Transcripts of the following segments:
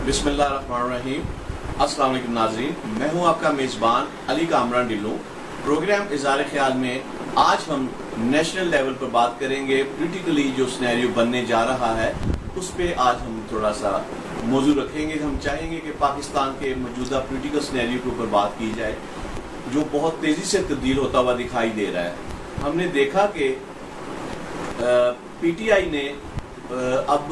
बिस्मिल्लाहिर्रहमानिर्रहीम। अस्सलाम वालेकुम नाज़रीन, मैं हूं आपका मेज़बान अली कामरान ढिल्लों। प्रोग्राम इज़हार ख्याल में आज हम नेशनल लेवल पर बात करेंगे। पॉलिटिकली जो सिनेरियो बनने जा रहा है उस पर आज हम थोड़ा सा मौजू रखेंगे। हम चाहेंगे कि पाकिस्तान के मौजूदा पॉलिटिकल सिनेरियो के ऊपर बात की जाए जो बहुत तेज़ी से तब्दील होता हुआ दिखाई दे रहा है। हमने देखा कि पीटीआई ने अब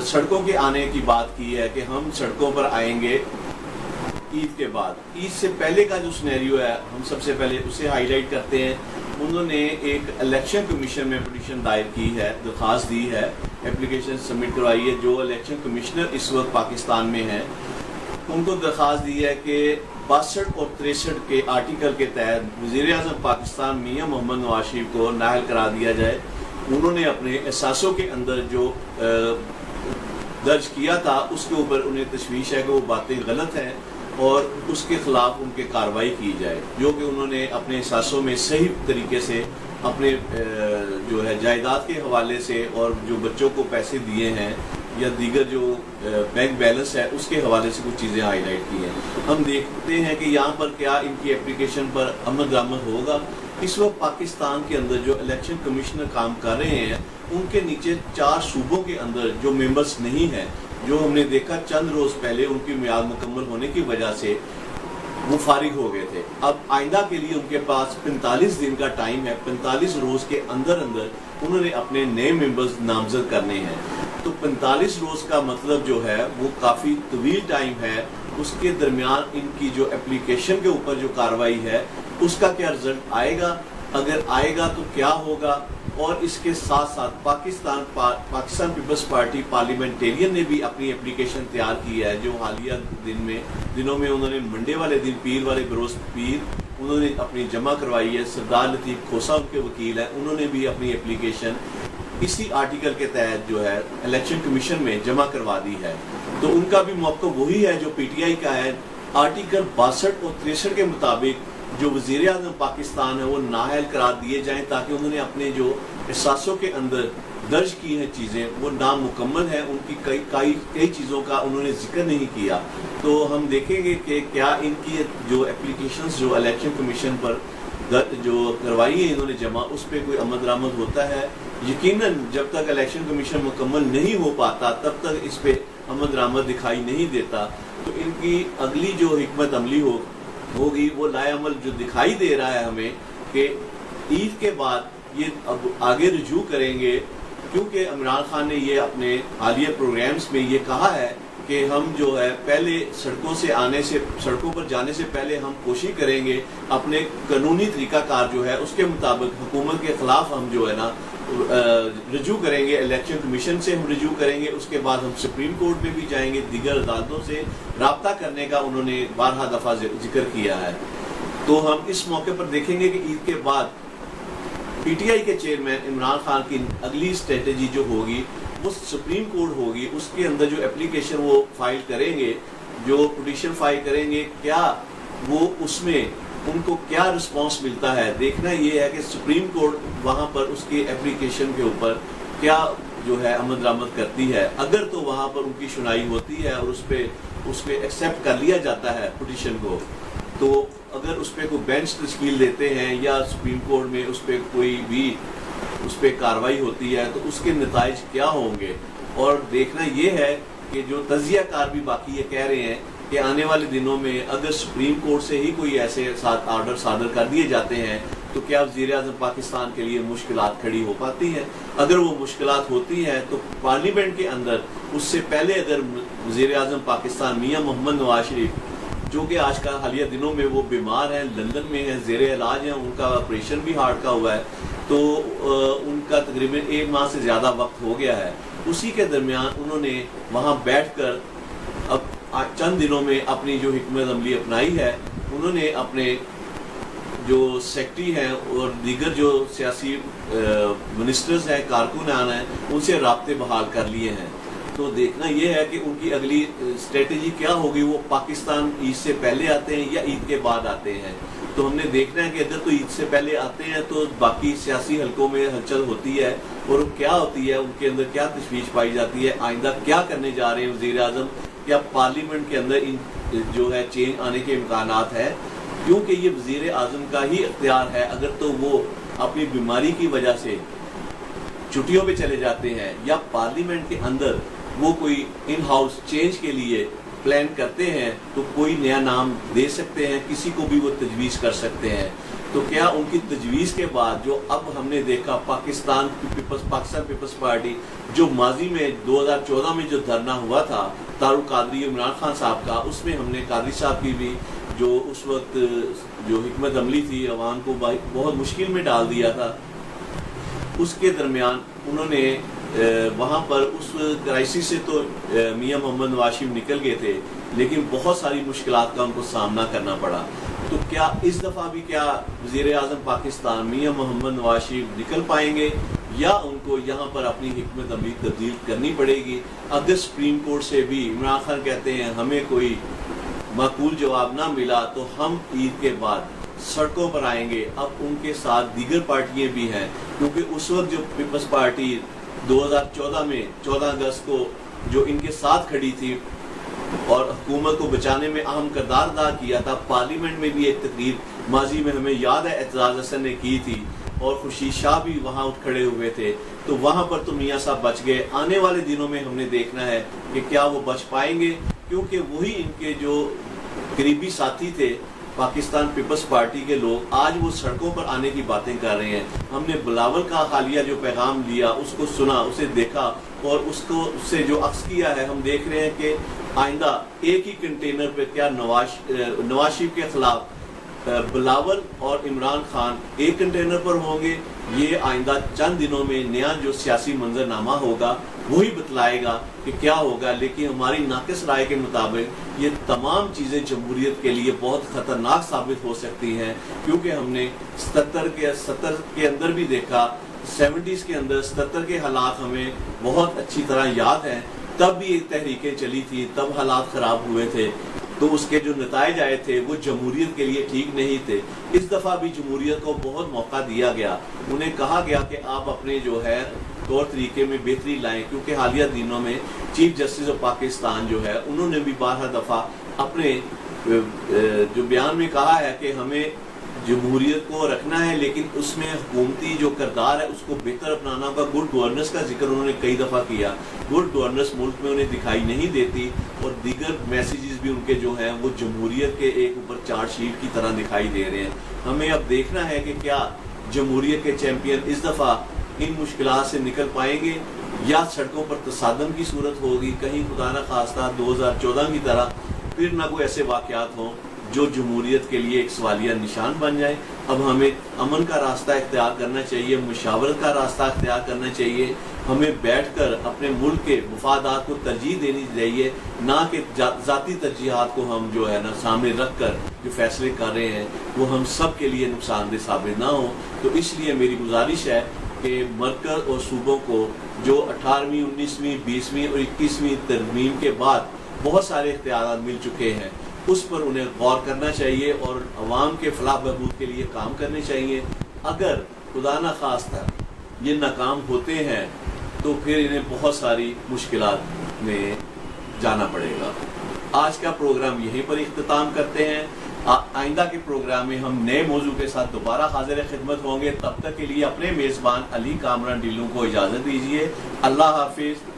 सड़कों के आने की बात की है कि हम सड़कों पर आएंगे ईद के बाद। ईद से पहले का जो सिनेरियो है हम सबसे पहले उसे हाईलाइट करते हैं। उन्होंने एक इलेक्शन कमीशन में पिटीशन दायर की है, दरख्वास्त दी है, एप्लीकेशन सबमिट करवाई है। जो इलेक्शन कमिश्नर इस वक्त पाकिस्तान में हैं उनको दरख्वास्त दी है कि 62 और 63 के आर्टिकल के तहत वज़ीर-ए-आज़म पाकिस्तान मियां मोहम्मद नवाज शरीफ को नाअहल करा दिया जाए। उन्होंने अपने एहसासों के अंदर जो दर्ज किया था उसके ऊपर उन्हें तशवीश है कि वो बातें गलत हैं और उसके ख़िलाफ़ उनके कार्रवाई की जाए। जो कि उन्होंने अपने एहसासों में सही तरीके से अपने जो है जायदाद के हवाले से और जो बच्चों को पैसे दिए हैं या दीगर जो बैंक बैलेंस है उसके हवाले से कुछ चीज़ें हाईलाइट की हैं। हम देखते हैं कि यहाँ पर क्या इनकी एप्लीकेशन पर अमल दरामद होगा। इस वक्त पाकिस्तान के अंदर जो इलेक्शन कमिश्नर काम कर रहे हैं उनके नीचे 4 सूबों के अंदर जो मेंबर्स नहीं हैं, जो हमने देखा चंद रोज़ पहले उनकी मियाद मुकम्मल होने की वजह से वो फारिग हो गए थे। अब आइंदा के लिए उनके पास 45 दिन का टाइम है। 45 रोज़ के अंदर अंदर उन्होंने अपने नए मेंबर्स नामजद करने हैं। तो 45 रोज़ का मतलब जो है वो काफ़ी तवील टाइम है। उसके दरमियान इनकी जो एप्लीकेशन के ऊपर जो कार्रवाई है उसका क्या रिजल्ट आएगा, अगर आएगा तो क्या होगा। और इसके साथ साथ पाकिस्तान पीपल्स पार्टी पार्लियामेंटेरियन ने भी अपनी एप्लीकेशन तैयार की है। जो हालिया दिनों में उन्होंने मंडे वाले दिन, पीर वाले बरोज़ पीर उन्होंने अपनी जमा करवाई है। सरदार लतीफ़ खोसा उनके वकील हैं, उन्होंने भी अपनी एप्लीकेशन इसी आर्टिकल के तहत जो है इलेक्शन कमीशन में जमा करवा दी है। तो उनका भी मौक़िफ़ वही है जो पीटीआई का है। आर्टिकल 62 और 63 के मुताबिक जो वज़ीर-ए-आज़म पाकिस्तान है वो नाअहल करार दिए जाएं ताकि उन्होंने अपने जो एहसासों के अंदर दर्ज की हैं चीज़ें वो नामुकम्मल हैं। उनकी कई चीज़ों का उन्होंने जिक्र नहीं किया। तो हम देखेंगे कि क्या इनकी जो एप्लीकेशंस जो इलेक्शन कमीशन पर जो करवाई है इन्होंने जमा, उस पर कोई अमल दरामद होता है। यकीनन जब तक इलेक्शन कमीशन मुकम्मल नहीं हो पाता तब तक इस पर अमल दरामद दिखाई नहीं देता। तो इनकी अगली जो हिकमत अमली होगी वो लाएअमल जो दिखाई दे रहा है हमें कि ईद के बाद ये अब आगे रुजू करेंगे। क्योंकि इमरान खान ने ये अपने हालिया प्रोग्राम्स में ये कहा है कि हम जो है पहले सड़कों पर जाने से पहले हम कोशिश करेंगे अपने कानूनी तरीकाकार जो है उसके मुताबिक हुकूमत के ख़िलाफ़ हम जो है ना रजू करेंगे। इलेक्शन कमीशन से हम रजू करेंगे, उसके बाद हम सुप्रीम कोर्ट में भी जाएंगे। दीगर अदालतों से रब्ता करने का उन्होंने 12 दफ़ा जिक्र किया है। तो हम इस मौके पर देखेंगे कि ईद के बाद पीटीआई के चेयरमैन इमरान खान की अगली स्ट्रेटजी जो होगी वो सुप्रीम कोर्ट होगी। उसके अंदर जो एप्लीकेशन वो फाइल करेंगे, जो पिटीशन फाइल करेंगे, क्या वो उसमें उनको क्या रिस्पांस मिलता है। देखना ये है कि सुप्रीम कोर्ट वहाँ पर उसकी एप्लीकेशन के ऊपर क्या जो है अमल दरामद करती है। अगर तो वहाँ पर उनकी सुनवाई होती है और उस पर एक्सेप्ट कर लिया जाता है पिटीशन को, तो अगर उस पर कोई बेंच तश्कील देते हैं या सुप्रीम कोर्ट में उस पर कोई भी उस पर कार्रवाई होती है तो उसके नताइज क्या होंगे। और देखना ये है कि जो तजियाकार भी बाकी ये कह रहे हैं कि आने वाले दिनों में अगर सुप्रीम कोर्ट से ही कोई ऐसे आर्डर सादर कर दिए जाते हैं तो क्या वज़ीर-ए-आज़म पाकिस्तान के लिए मुश्किलात खड़ी हो पाती हैं। अगर वो मुश्किलात होती हैं तो पार्लियामेंट के अंदर उससे पहले अगर वज़ीर-ए-आज़म पाकिस्तान मियां मोहम्मद नवाज शरीफ जो कि आज का हालिया दिनों में वो बीमार हैं, लंदन में हैं, ज़ेरे इलाज हैं, उनका ऑपरेशन भी हार्ट का हुआ है, तो उनका तकरीबन 1 माह से ज़्यादा वक्त हो गया है। उसी के दरमियान उन्होंने वहाँ बैठकर अब चंद दिनों में अपनी जो हिकमत अमली अपनाई है, उन्होंने अपने जो सेक्रेटरी हैं और दीगर जो सियासी मिनिस्टर्स हैं, कारकुनान हैं, उनसे राब्ते बहाल कर लिए हैं। तो देखना यह है कि उनकी अगली स्ट्रेटजी क्या होगी। वो पाकिस्तान ईद से पहले आते हैं या ईद के बाद आते हैं। तो हमने देखना है कि अगर तो ईद से पहले आते हैं तो बाकी सियासी हलकों में हलचल होती है और क्या होती है, उनके अंदर क्या तशवीश पाई जाती है, आइंदा क्या करने जा रहे हैं वज़ीर-ए-आज़म, کیا پارلیمنٹ کے اندر جو ہے چینج آنے کے امکانات ہے، کیونکہ یہ وزیر اعظم کا ہی اختیار ہے. اگر تو وہ اپنی بیماری کی وجہ سے چھٹیوں پہ چلے جاتے ہیں یا پارلیمنٹ کے اندر وہ کوئی ان ہاؤس چینج کے لیے پلان کرتے ہیں تو کوئی نیا نام دے سکتے ہیں، کسی کو بھی وہ تجویز کر سکتے ہیں. تو کیا ان کی تجویز کے بعد جو اب ہم نے دیکھا پاکستان پیپلز پارٹی جو ماضی میں 2014 میں جو دھرنا ہوا تھا طارق قادری عمران خان صاحب کا، اس میں ہم نے قادری صاحب کی بھی جو اس وقت جو حکمت عملی تھی عوام کو بہت مشکل میں ڈال دیا تھا، اس کے درمیان انہوں نے وہاں پر اس کرائسس سے تو میاں محمد نواز شریف نکل گئے تھے، لیکن بہت ساری مشکلات کا ان کو سامنا کرنا پڑا. تو کیا اس دفعہ بھی کیا وزیر اعظم پاکستان میاں محمد نواز شریف نکل پائیں گے یا ان کو یہاں پر اپنی حکمت عملی تبدیل کرنی پڑے گی؟ اگر سپریم کورٹ سے بھی عمران خان کہتے ہیں ہمیں کوئی معقول جواب نہ ملا تو ہم عید کے بعد سڑکوں پر آئیں گے. اب ان کے ساتھ دیگر پارٹیاں بھی ہیں، کیونکہ اس وقت جو پیپلز پارٹی 2014 میں 14 اگست کو جو ان کے ساتھ کھڑی تھی اور حکومت کو بچانے میں اہم کردار ادا کیا تھا، پارلیمنٹ میں بھی ایک تقریر ماضی میں ہمیں یاد ہے اعتزاز حسن نے کی تھی اور خورشید شاہ بھی وہاں اٹھ کھڑے ہوئے تھے، تو وہاں پر تو میاں صاحب بچ گئے. آنے والے دنوں میں ہم نے دیکھنا ہے کہ کیا وہ بچ پائیں گے، کیونکہ وہی ان کے جو قریبی ساتھی تھے پاکستان پیپلز پارٹی کے لوگ آج وہ سڑکوں پر آنے کی باتیں کر رہے ہیں. ہم نے بلاول کا حالیہ جو پیغام لیا اس کو سنا، اسے دیکھا اور اس سے جو عکس کیا ہے، ہم دیکھ رہے ہیں کہ آئندہ ایک ہی کنٹینر پہ کیا نواز شریف کے خلاف بلاول اور عمران خان ایک کنٹینر پر ہوں گے. یہ آئندہ چند دنوں میں نیا جو سیاسی منظرنامہ ہوگا وہی بتلائے گا کہ کیا ہوگا. لیکن ہماری ناقص رائے کے مطابق یہ تمام چیزیں جمہوریت کے لیے بہت خطرناک ثابت ہو سکتی ہیں، کیونکہ ہم نے 77 کے اندر بھی دیکھا، 70s کے اندر 77 کے حالات ہمیں بہت اچھی طرح یاد ہیں. تب بھی ایک تحریکیں چلی تھی، تب حالات خراب ہوئے تھے، تو اس کے جو نتائج آئے تھے وہ جمہوریت کے لیے ٹھیک نہیں تھے. اس دفعہ بھی جمہوریت کو بہت موقع دیا گیا، انہیں کہا گیا کہ آپ اپنے جو ہے طور طریقے میں بہتری لائیں، کیونکہ حالیہ دنوں میں چیف جسٹس آف پاکستان جو ہے انہوں نے بھی بارہ دفعہ اپنے جو بیان میں کہا ہے کہ ہمیں جمہوریت کو رکھنا ہے، لیکن اس میں حکومتی جو کردار ہے اس کو بہتر اپنانا ہوگا. گڈ گورننس کا ذکر انہوں نے کئی دفعہ کیا. گڈ گورننس ملک میں انہیں دکھائی نہیں دیتی اور دیگر میسیجز بھی ان کے جو ہیں وہ جمہوریت کے ایک اوپر چارج شیٹ کی طرح دکھائی دے رہے ہیں. ہمیں اب دیکھنا ہے کہ کیا جمہوریت کے چیمپئن اس دفعہ ان مشکلات سے نکل پائیں گے یا سڑکوں پر تصادم کی صورت ہوگی. کہیں خدا نہ خواستہ 2014 کی طرح پھر نہ کوئی ایسے واقعات ہوں جو جمہوریت کے لیے ایک سوالیہ نشان بن جائے. اب ہمیں امن کا راستہ اختیار کرنا چاہیے، مشاورت کا راستہ اختیار کرنا چاہیے. ہمیں بیٹھ کر اپنے ملک کے مفادات کو ترجیح دینی چاہیے، نہ کہ ذاتی ترجیحات کو ہم جو ہے نا سامنے رکھ کر جو فیصلے کر رہے ہیں وہ ہم سب کے لیے نقصان دہ ثابت نہ ہوں. تو اس لیے میری گزارش ہے کہ مرکز اور صوبوں کو جو 18ویں 19ویں 20ویں اور 21ویں ترمیم کے بعد بہت سارے اختیارات مل چکے ہیں، اس پر انہیں غور کرنا چاہیے اور عوام کے فلاح بہبود کے لیے کام کرنے چاہیے. اگر خدا نہ خواستہ یہ ناکام ہوتے ہیں تو پھر انہیں بہت ساری مشکلات میں جانا پڑے گا. آج کا پروگرام یہیں پر اختتام کرتے ہیں. آئندہ کے پروگرام میں ہم نئے موضوع کے ساتھ دوبارہ حاضر خدمت ہوں گے. تب تک کے لیے اپنے میزبان علی کامران ڈیلو کو اجازت دیجیے. اللہ حافظ.